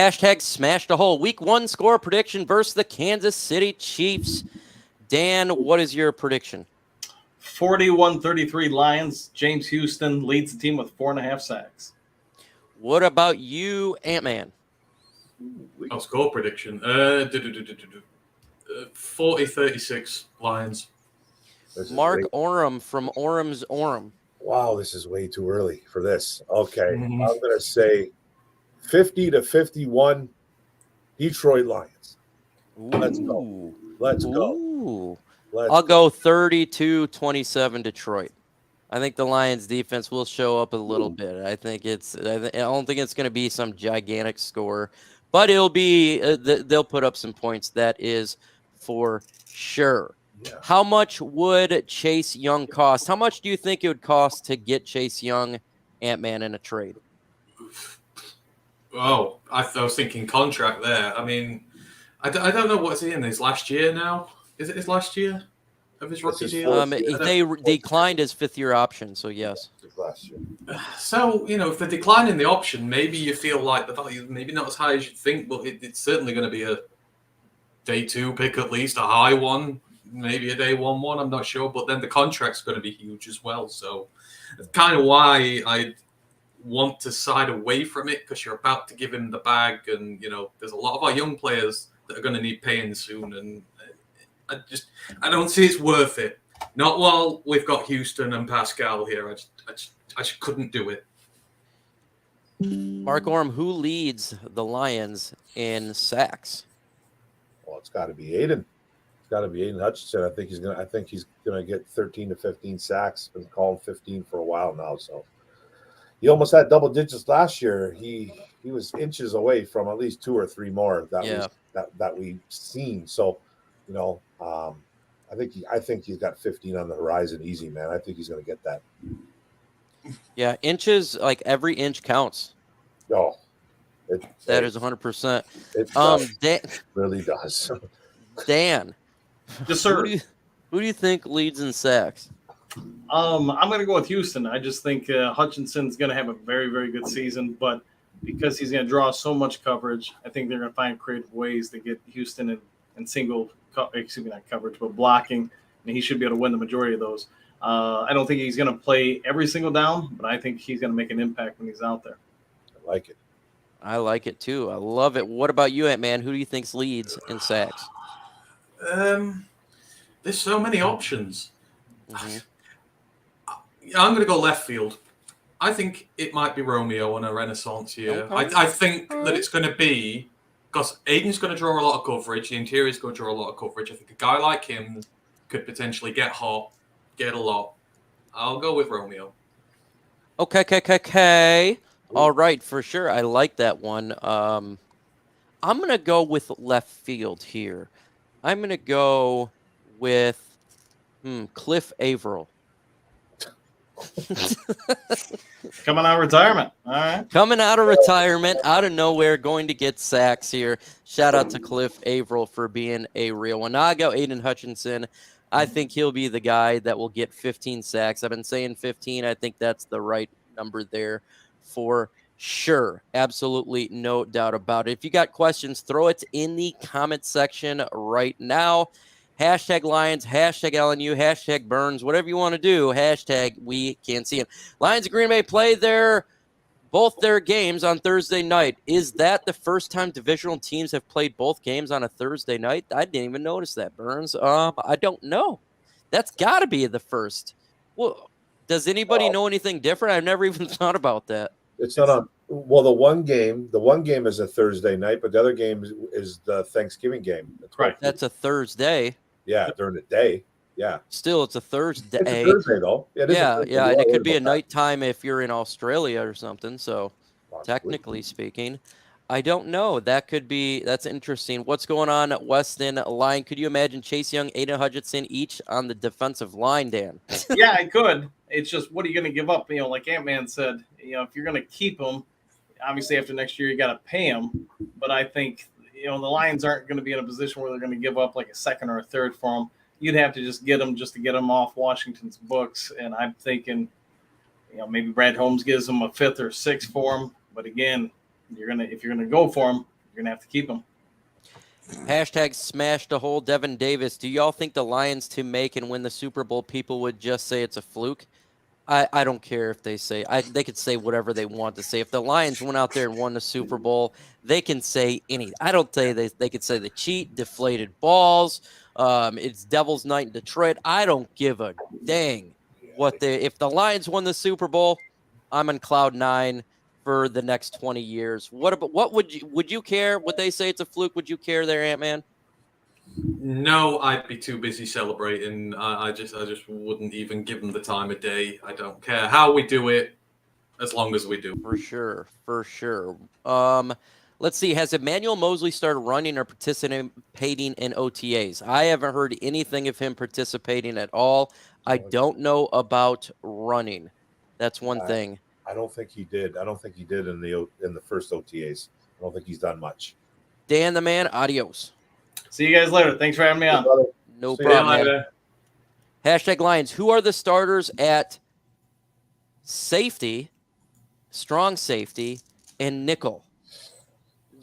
Hashtag smash the hole. Week 1 score prediction versus the Kansas City Chiefs. Dan, what is your prediction? 41-33 Lions. James Houston leads the team with 4.5 sacks. What about you, Ant-Man? I'll score prediction. 40-36 Lions. Mark Orum from Orum's Orum. Wow, this is way too early for this. Okay, I'm going to say 50-51 Detroit Lions. Let's go. Let's go. I'll go 32-27 Detroit. I think the Lions defense will show up a little bit. I don't think it's going to be some gigantic score, but it'll be they'll put up some points. That is for sure. Yeah. How much would Chase Young cost? How much do you think it would cost to get Chase Young, Ant-Man, in a trade? Oh, I was thinking contract there. I mean, I don't know what's in his last year now. Is it his last year of his rookie deal? They declined his 5th-year option, so yes. Last year. So, if they're declining the option, maybe you feel like the value maybe not as high as you think, but it's certainly going to be a day 2 pick at least, a high one, maybe a day 1 I'm not sure. But then the contract's going to be huge as well. So that's kind of why I want to side away from it, because you're about to give him the bag, and there's a lot of our young players that are going to need paying soon, and I don't see it's worth it. Not while we've got Houston and Pascal here. I just couldn't do it. Mark Orum, who leads the Lions in sacks? Well, it's got to be Aidan. It's got to be Aidan Hutchinson. I think he's gonna get 13 to 15 sacks. Been calling 15 for a while now. So he almost had double digits last year. He was inches away from at least 2 or 3 more that we've seen. So, I think he's got 15 on the horizon easy, man. I think he's going to get that. Yeah, inches, like every inch counts. Oh, that is 100%. It really does. Dan, yes, sir. Who do you think leads in sacks? I'm going to go with Houston. I just think Hutchinson's going to have a very, very good season, but because he's going to draw so much coverage, I think they're going to find creative ways to get Houston in single, not coverage, but blocking, and he should be able to win the majority of those. I don't think he's going to play every single down, but I think he's going to make an impact when he's out there. I like it. I like it too. I love it. What about you, Ant-Man? Who do you think leads in sacks? There's so many options. Mm-hmm. I'm going to go left field. I think it might be Romeo on a renaissance here. Okay. I think that it's going to be, because Aidan's going to draw a lot of coverage. The interior is going to draw a lot of coverage. I think a guy like him could potentially get hot, get a lot. I'll go with Romeo. Okay. All right, for sure. I like that one. I'm going to go with left field here. I'm going to go with Cliff Averill. Coming out of retirement. All right. Coming out of retirement, out of nowhere, going to get sacks here. Shout out to Cliff Averill for being a real one. Now I go Aidan Hutchinson. I think he'll be the guy that will get 15 sacks. I've been saying 15. I think that's the right number there for sure. Absolutely no doubt about it. If you got questions, throw it in the comment section right now. Hashtag Lions, hashtag LNU, hashtag Burns, whatever you want to do, hashtag we can't see him. Lions of Green Bay play both their games on Thursday night. Is that the first time divisional teams have played both games on a Thursday night? I didn't even notice that, Burns. I don't know. That's got to be the first. Well, does anybody know anything different? I've never even thought about that. It's not on. Well, the one game is a Thursday night, but the other game is the Thanksgiving game. That's right. That's a Thursday. Yeah, during the day. Yeah. Still, it's a Thursday. It's a Thursday, though. Yeah. And it could be a nighttime if you're in Australia or something. So, technically speaking, I don't know. That's interesting. What's going on at Weston line? Could you imagine Chase Young, Aidan Hutchinson each on the defensive line, Dan? Yeah, I could. It's just, what are you going to give up? Like Ant-Man said, if you're going to keep them, obviously after next year, you got to pay them. But I think, the Lions aren't going to be in a position where they're going to give up like a second or a third for them. You'd have to just get them off Washington's books. And I'm thinking, maybe Brad Holmes gives them a fifth or sixth for them. But again, if you're going to go for them, you're gonna have to keep him. Hashtag smash the hole. Devin Davis. Do y'all think the Lions to make and win the Super Bowl, people would just say it's a fluke? I don't care if they say they could say whatever they want to say. If the Lions went out there and won the Super Bowl, they can say anything. I don't say they could say the cheat, deflated balls. It's Devil's Night in Detroit. I don't give a dang if the Lions won the Super Bowl, I'm on cloud 9 for the next 20 years. What would you care? Would they say it's a fluke? Would you care there, Ant-Man? No, I'd be too busy celebrating. I just wouldn't even give them the time of day. I don't care how we do it, as long as we do. For sure. Let's see. Has Emmanuel Mosley started running or participating in OTAs? I haven't heard anything of him participating at all. I don't know about running. That's one thing. I don't think he did. I don't think he did in the first OTAs. I don't think he's done much. Dan the man, adios. See you guys later. Thanks for having me on. No See problem. Man. Hashtag Lions. Who are the starters at safety, strong safety, and nickel?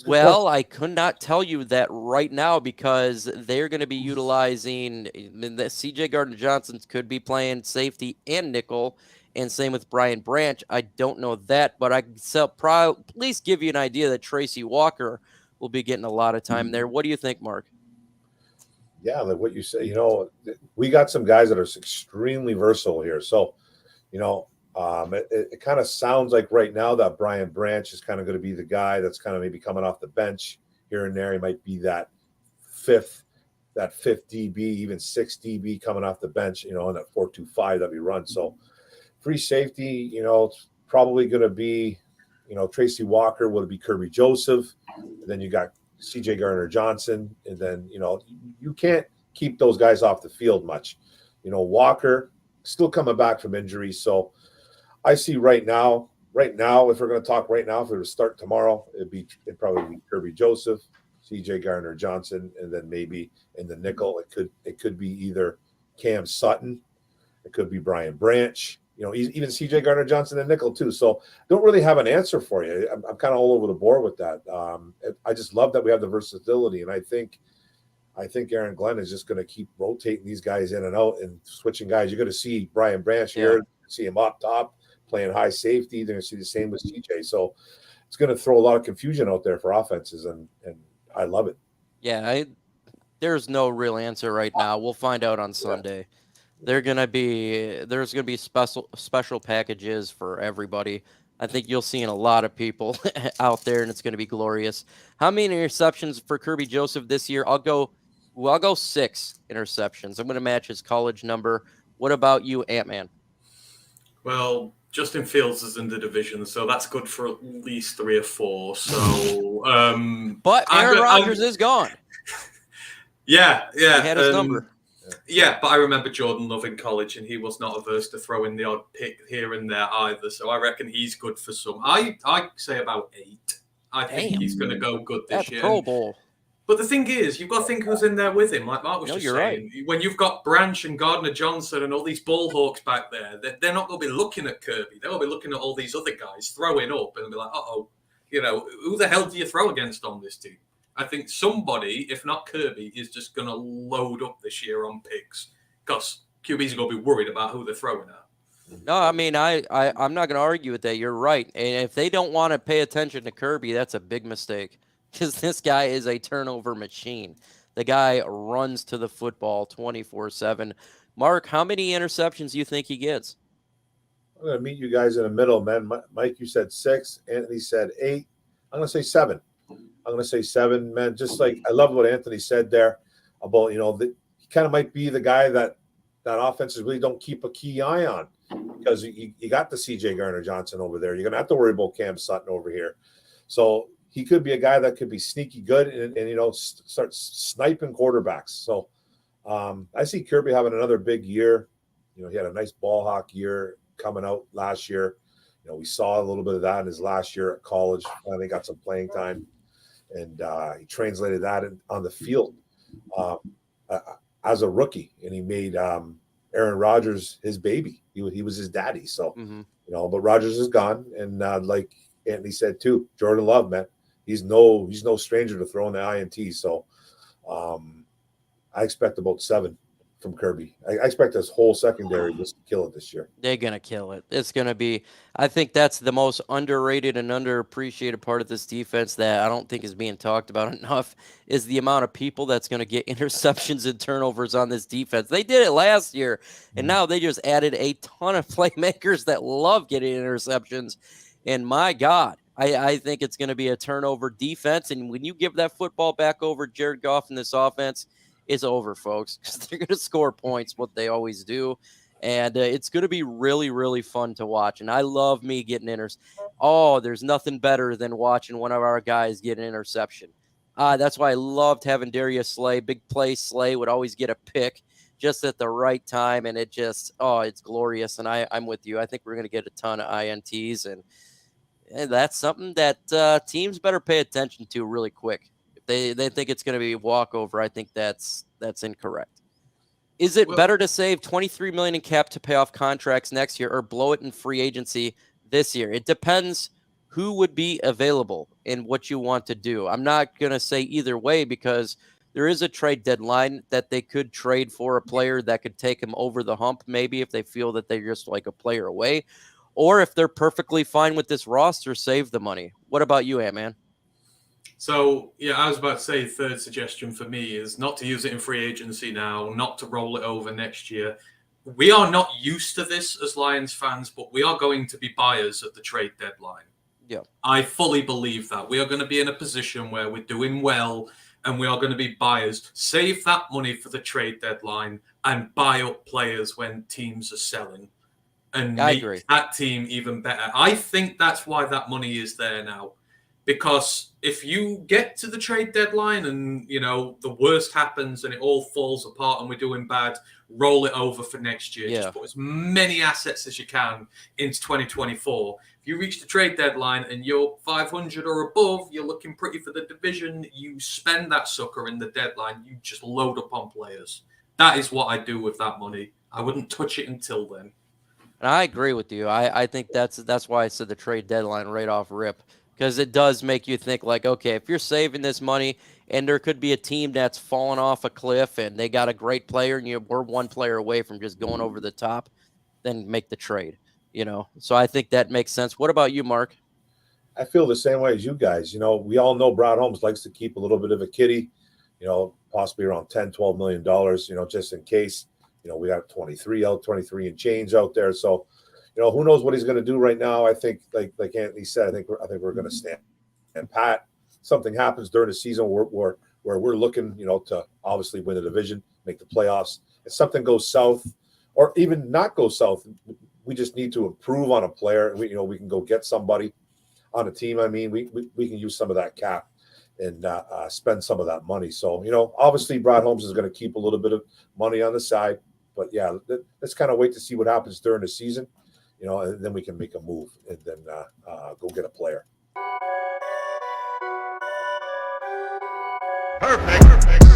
Well, I could not tell you that right now because they're going to be utilizing the CJ Gardner-Johnson could be playing safety and nickel, and same with Brian Branch. I don't know that, but I can at least give you an idea that Tracy Walker will be getting a lot of time there. What do you think, Mark? Yeah, like what you say, we got some guys that are extremely versatile here. So, it kind of sounds like right now that Brian Branch is kind of going to be the guy that's kind of maybe coming off the bench here and there. He might be that fifth DB, even sixth DB coming off the bench, in that 4-2-5 that we run. So free safety, it's probably going to be, Tracy Walker, will it be Kirby Joseph? And then you got CJ Gardner-Johnson, and then you can't keep those guys off the field much. Walker still coming back from injury, so I see right now, if we're going to talk right now, if it were to start tomorrow, it'd probably be Kirby Joseph, CJ Gardner-Johnson, and then maybe in the nickel it could be either Cam Sutton, it could be Brian Branch. Even CJ Gardner-Johnson and nickel too. So don't really have an answer for you. I'm kind of all over the board with that. I just love that we have the versatility, and I think Aaron Glenn is just going to keep rotating these guys in and out and switching guys. You're going to see Brian Branch here, see him up top playing high safety. They're going to see the same with CJ. So it's going to throw a lot of confusion out there for offenses, and I love it. Yeah, there's no real answer right now. We'll find out on Sunday. There's gonna be special packages for everybody. I think you'll see in a lot of people out there, and it's gonna be glorious. How many interceptions for Kirby Joseph this year? I'll go 6 interceptions. I'm gonna match his college number. What about you, Ant-Man? Well, Justin Fields is in the division, so that's good for at least 3 or 4. So, but Aaron Rodgers is gone. Yeah. He had his number. Yeah, but I remember Jordan Love in college, and he was not averse to throwing the odd pick here and there either. So I reckon he's good for some. I say about 8. I think he's going to go good this year. Pro Bowl. But the thing is, you've got to think who's in there with him. Like Mark was just saying, right. When you've got Branch and Gardner-Johnson and all these ball hawks back there, they're not going to be looking at Kirby. They'll be looking at all these other guys throwing up and be like, who the hell do you throw against on this team? I think somebody, if not Kirby, is just going to load up this year on picks because QBs are going to be worried about who they're throwing at. No, I mean, I'm not going to argue with that. You're right. And if they don't want to pay attention to Kirby, that's a big mistake because this guy is a turnover machine. The guy runs to the football 24/7. Mark, how many interceptions do you think he gets? I'm going to meet you guys in the middle, man. Mike, you said 6. Anthony said 8. I'm going to say 7. I'm going to say 7, man. Just like I love what Antony said there about, he kind of might be the guy that offenses really don't keep a key eye on because you got the CJ Gardner-Johnson over there. You're going to have to worry about Cam Sutton over here. So he could be a guy that could be sneaky good and start sniping quarterbacks. So I see Kirby having another big year. He had a nice ball hawk year coming out last year. We saw a little bit of that in his last year at college. Finally got some playing time. And he translated that on the field as a rookie, and he made Aaron Rodgers his baby. He was his daddy. So, but Rodgers is gone, and like Anthony said too, Jordan Love, man, he's no stranger to throwing the INT. So I expect about 7 from Kirby. I expect this whole secondary just to kill it this year. They're going to kill it. It's going to be – I think that's the most underrated and underappreciated part of this defense that I don't think is being talked about enough is the amount of people that's going to get interceptions and turnovers on this defense. They did it last year, and now they just added a ton of playmakers that love getting interceptions. And, my God, I think it's going to be a turnover defense. And when you give that football back over Jared Goff in this offense, it's over, folks, because they're going to score points, what they always do. And it's going to be really, really fun to watch. And I love me getting there's nothing better than watching one of our guys get an interception. That's why I loved having Darius Slay. Big play Slay would always get a pick just at the right time. And it just, it's glorious. And I'm with you. I think we're going to get a ton of INTs. And that's something that teams better pay attention to really quick. They think it's going to be a walkover. I think that's incorrect. Is it better to save $23 million in cap to pay off contracts next year or blow it in free agency this year? It depends who would be available and what you want to do. I'm not going to say either way because there is a trade deadline that they could trade for a player that could take them over the hump, maybe if they feel that they're just like a player away, or if they're perfectly fine with this roster, save the money. What about you, Ant-Man? So, yeah, I was about to say third suggestion for me is not to use it in free agency now, not to roll it over next year. We are not used to this as Lions fans, but we are going to be buyers at the trade deadline. Yeah, I fully believe that. We are going to be in a position where we're doing well and we are going to be buyers. Save that money for the trade deadline and buy up players when teams are selling and make that team even better. I think that's why that money is there now. Because if you get to the trade deadline and, the worst happens and it all falls apart and we're doing bad, roll it over for next year. Yeah. Just put as many assets as you can into 2024. If you reach the trade deadline and you're 500 or above, you're looking pretty for the division, you spend that sucker in the deadline, you just load up on players. That is what I do with that money. I wouldn't touch it until then. And I agree with you. I think that's why I said the trade deadline right off rip. Because it does make you think like, okay, if you're saving this money and there could be a team that's fallen off a cliff and they got a great player and we're one player away from just going over the top, then make the trade, So I think that makes sense. What about you, Mark? I feel the same way as you guys. We all know Brad Holmes likes to keep a little bit of a kitty, possibly around $10, $12 million, just in case. We got 23 and change out there. So, who knows what he's going to do right now? I think, like Antony said, I think we're going to stand pat. Something happens during the season where we're looking, to obviously win the division, make the playoffs. If something goes south, or even not go south, we just need to improve on a player. We can go get somebody on a team. I mean, we can use some of that cap and spend some of that money. So, obviously, Brad Holmes is going to keep a little bit of money on the side. But yeah, let's kind of wait to see what happens during the season. And then we can make a move and then go get a player. Perfect.